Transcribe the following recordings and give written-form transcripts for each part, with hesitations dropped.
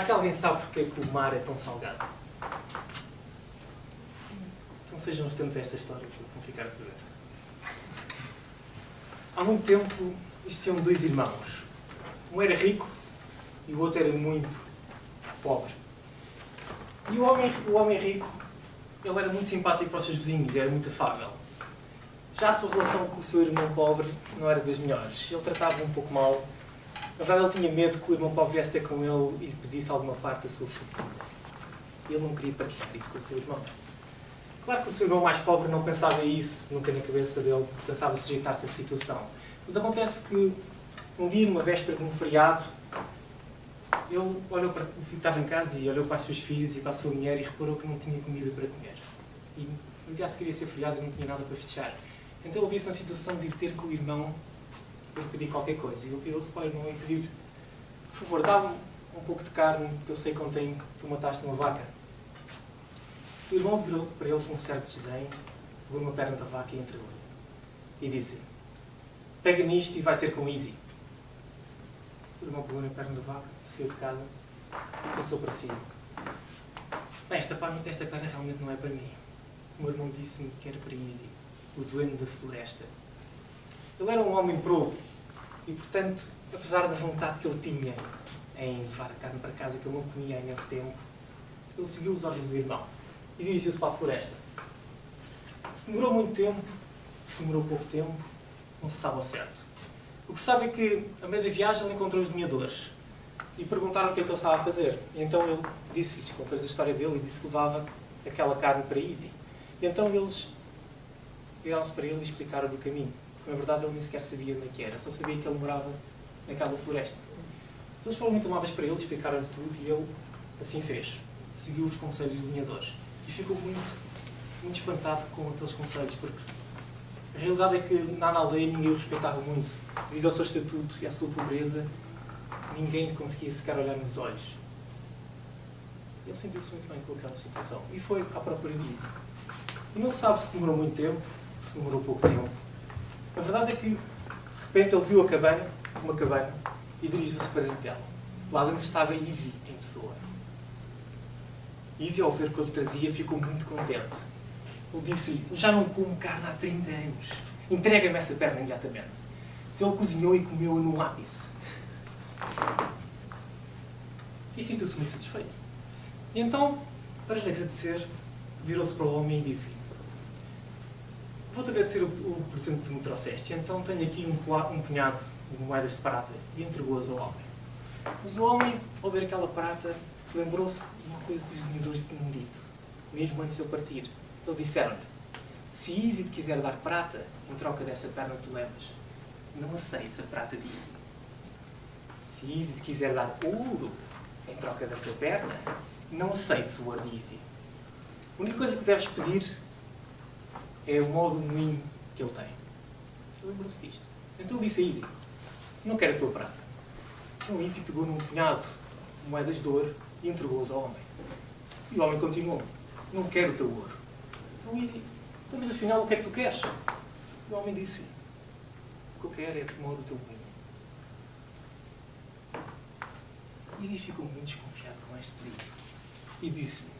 que alguém sabe porque é que o mar é tão salgado? Então sejam nós temos esta história que vão ficar a saber. Há muito tempo existiam dois irmãos. Um era rico e o outro era muito pobre. E o homem rico, ele era muito simpático para os seus vizinhos, era muito afável. Já a sua relação com o seu irmão pobre não era das melhores. Ele tratava-o um pouco mal. Na verdade, ele tinha medo que o irmão pobre viesse ter com ele e lhe pedisse alguma parte da sua fortuna. Ele não queria partilhar isso com o seu irmão. Claro que o seu irmão mais pobre não pensava isso, nunca na cabeça dele, pensava sujeitar-se à situação. Mas acontece que, um dia, numa véspera de um feriado, ele estava em casa e olhou para os seus filhos e para a sua mulher e reparou que não tinha comida para comer. E no dia a seguir ia ser feriado e não tinha nada para festejar. Então ele viu-se na situação de ir ter com o irmão para lhe pedir qualquer coisa. E ele virou-se para o irmão e pediu-lhe: por favor, dá-me um pouco de carne que eu sei que ontem tu mataste uma vaca. O irmão virou para ele com um certo desdém, pegou uma perna da vaca e entregou-lhe. E disse: pega nisto e vai ter com Easy. O irmão pegou na perna da vaca, saiu de casa e pensou para si: esta perna realmente não é para mim. O meu irmão disse-me que era para Easy, o duende da floresta. Ele era um homem probo e, portanto, apesar da vontade que ele tinha em levar a carne para casa, que ele não comia há imenso tempo, ele seguiu os olhos do irmão e dirigiu-se para a floresta. Se demorou muito tempo, se demorou pouco tempo, não se sabe ao certo. O que se sabe é que, a meio da viagem, ele encontrou os lenhadores e perguntaram o que é que ele estava a fazer. E então ele disse-lhes, contou-lhes a história dele e disse que levava aquela carne para Easy. E então eles viraram-se para ele e explicaram o caminho. Na verdade, ele nem sequer sabia onde é que era, só sabia que ele morava naquela floresta. Então eles foram muito amáveis para ele, explicaram-lhe tudo e ele assim fez. Seguiu os conselhos dos lenhadores. E ficou muito espantado com aqueles conselhos, porque a realidade é que na aldeia ninguém o respeitava muito. Devido ao seu estatuto e à sua pobreza, ninguém lhe conseguia sequer olhar nos olhos. Ele sentiu-se muito bem com aquela situação e foi à procura de Easy. E não se sabe se demorou muito tempo, se demorou pouco tempo. A verdade é que, de repente, ele viu uma cabana, e dirigiu-se para dentro dela. Lá dentro estava Easy em pessoa. Easy, ao ver o que ele trazia, ficou muito contente. Ele disse-lhe: já não como carne há 30 anos. Entrega-me essa perna imediatamente. Então ele cozinhou e comeu-a num ápice. E sentiu-se muito satisfeito. E então, para lhe agradecer, virou-se para o homem e disse-lhe: vou-te agradecer o presente que tu me trouxeste. Então tenho aqui um punhado de moedas de prata. E entregou-as ao homem. Mas o homem, ao ver aquela prata, lembrou-se de uma coisa que os lenhadores tinham dito, mesmo antes de eu partir. Eles disseram-lhe: se Easy te quiser dar prata, em troca dessa perna que tu levas, não aceites a prata de Easy. Se Easy te quiser dar ouro, em troca dessa perna, não aceites o ouro de Easy. A única coisa que deves pedir é o modo moinho que ele tem. Ele lembrou-se disto. Então ele disse a Easy: não quero a tua prata. Então Easy pegou num punhado de moedas de ouro e entregou-as ao homem. E o homem continuou: não quero o teu ouro. Então Easy: então, mas afinal o que é que tu queres? E o homem disse: o que eu quero é o modo do teu moinho. Easy ficou muito desconfiado com este pedido e disse-lhe: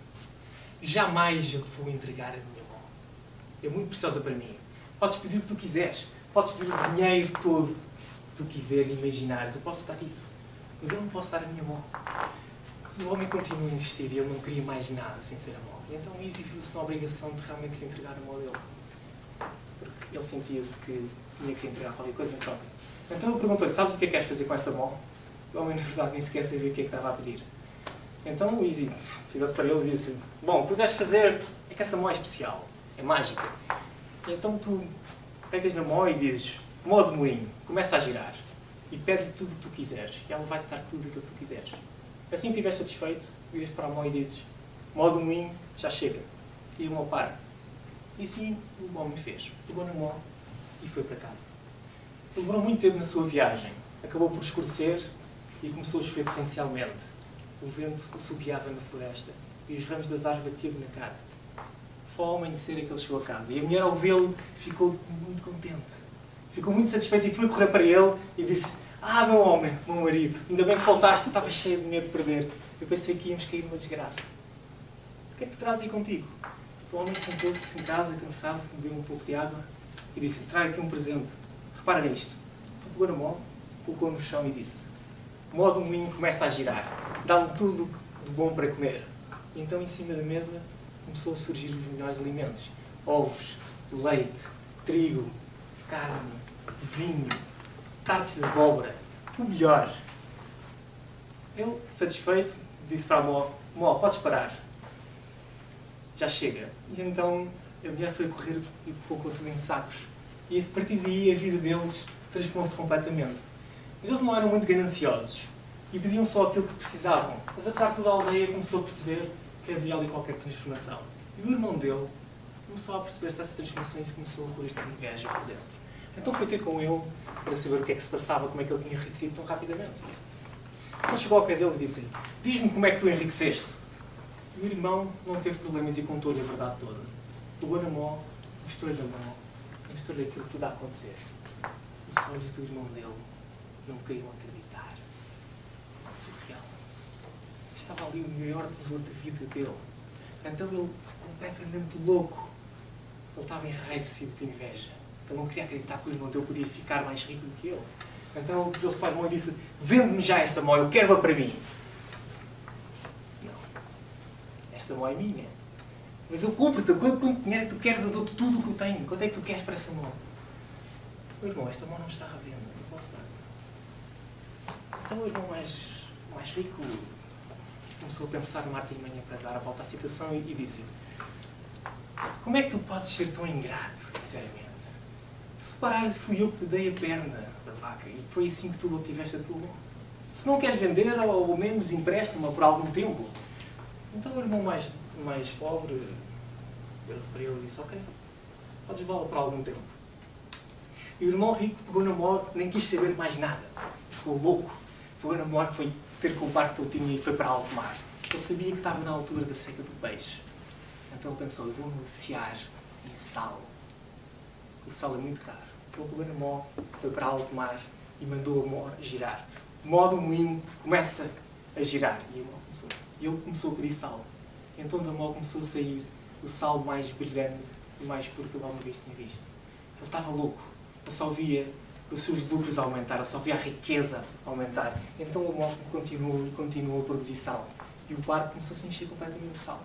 jamais eu te vou entregar a minha mão. É muito preciosa para mim. Podes pedir o que tu quiseres. Podes pedir o dinheiro todo que tu quiseres e imaginares. Eu posso dar isso. Mas eu não posso dar a minha mão. Mas o homem continuou a insistir e ele não queria mais nada sem ser a mão. E então Easy viu-se na obrigação de realmente lhe entregar a mão dele. Porque ele sentia-se que tinha que entregar qualquer coisa em troca. Então ele perguntou-lhe: sabes o que é que queres fazer com essa mão? O homem, na verdade, nem sequer sabia o que é que estava a pedir. Então o Easy virou-se para ele e disse: bom, o que tu deves fazer é que essa mão é especial. É mágica. E então tu pegas na mão e dizes: modo moinho, começa a girar. E pede tudo o que tu quiseres. E ela vai-te dar tudo aquilo que tu quiseres. Assim que estiveres satisfeito, viras para a mão e dizes: modo moinho, já chega. E o mão para. E assim o homem fez. Pegou na mão e foi para casa. Ele demorou muito tempo na sua viagem. Acabou por escurecer e começou a chover torrencialmente. O vento assobiava na floresta e os ramos das árvores batiam-lhe na cara. Só ao amanhecer é que ele chegou a casa. E a mulher, ao vê-lo, ficou muito contente. Ficou muito satisfeita e foi correr para ele e disse: Ah, meu homem, meu marido, ainda bem que voltaste, eu estava cheio de medo de perder. Eu pensei que íamos cair numa desgraça. O que é que tu trazes aí contigo? O homem sentou-se em casa, cansado, bebeu um pouco de água e disse: trago aqui um presente. Repara nisto. Então pegou na mão, colocou no chão e disse: o modo moinho começa a girar. Dá-me tudo de bom para comer. E então, em cima da mesa, começou a surgir os melhores alimentos. Ovos, leite, trigo, carne, vinho, tartes de abóbora. O melhor. Ele, satisfeito, disse para a Mó: Mó, podes parar. Já chega. E então a mulher foi correr e colocou tudo em sacos. E a partir daí a vida deles transformou-se completamente. Mas eles não eram muito gananciosos e pediam só aquilo que precisavam. Mas apesar de toda a aldeia começou a perceber que havia ali qualquer transformação. E o irmão dele começou a perceber essas transformações e começou a roer-se de inveja por dentro. Então foi ter com ele para saber o que é que se passava, como é que ele tinha enriquecido tão rapidamente. Então chegou ao pé dele e disse: diz-me como é que tu enriqueceste. E o irmão não teve problemas e contou-lhe a verdade toda. Pegou na mão, mostrou-lhe a mão, mostrou-lhe aquilo que tudo a acontecer. Os olhos do irmão dele não queriam acreditar. Surreal. Estava ali o maior tesouro da vida dele. Então ele, completamente louco, ele estava enraivecido de inveja. Ele não queria acreditar que o irmão dele podia ficar mais rico do que ele. Então ele virou-se para a mão e disse: vende-me já esta mão, eu quero-a para mim. Não. Esta mão é minha. Mas eu compro-te, quanto dinheiro é que tu queres? Eu dou-te tudo o que eu tenho. Quanto é que tu queres para essa mão? O irmão, esta mão não está à venda, não posso dar-te. Então o irmão mais rico começou a pensar numa artimanha para dar a volta à situação e disse: como é que tu podes ser tão ingrato, sinceramente? Se parares, fui eu que te dei a perna da vaca e foi assim que tu obtiveste a tua mão. Se não queres vender, ou ao menos empresta-me por algum tempo. Então o irmão mais pobre virou-se para ele e disse: ok, podes levá-la por algum tempo. E o irmão rico pegou na mão, nem quis saber mais nada. Ficou louco. Pegou na mão e foi ter com o barco que ele tinha e foi para alto mar. Ele sabia que estava na altura da seca do peixe. Então ele pensou: eu vou negociar em sal. O sal é muito caro. Então ele pegou na mão, foi para alto mar e mandou a mão girar. De modo o moinho começa a girar. E ele começou a pedir sal. Então da mão começou a sair o sal mais brilhante e mais puro que ele alguma vez tinha visto. Ele estava louco. Ele só via os seus lucros aumentar, ele só via a riqueza aumentar. Então o mão continuou a produzir sal. E o barco começou a se encher completamente de sal.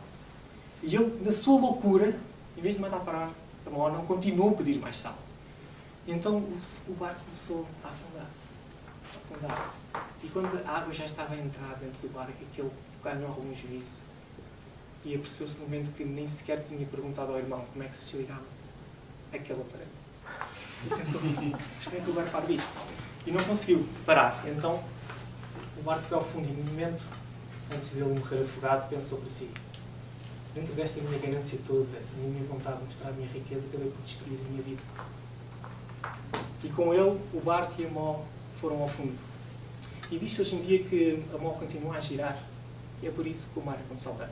E ele, na sua loucura, em vez de mandar parar a mão, não continuou a pedir mais sal. E então o barco começou a afundar-se. E quando a água já estava a entrar dentro do barco, aquele ganhou algum juízo. E apercebeu-se no momento que nem sequer tinha perguntado ao irmão como é que se desligava aquele aparelho. E pensou: mas como é que o barco para isto? E não conseguiu parar. Então o barco foi ao fundo e no momento, antes dele morrer afogado, pensou por si: dentro desta minha ganância toda, a minha vontade de mostrar a minha riqueza, acabei por destruir a minha vida. E com ele, o barco e a mó foram ao fundo. E diz-se hoje em dia que a mó continua a girar. E é por isso que o mar é tão salgado.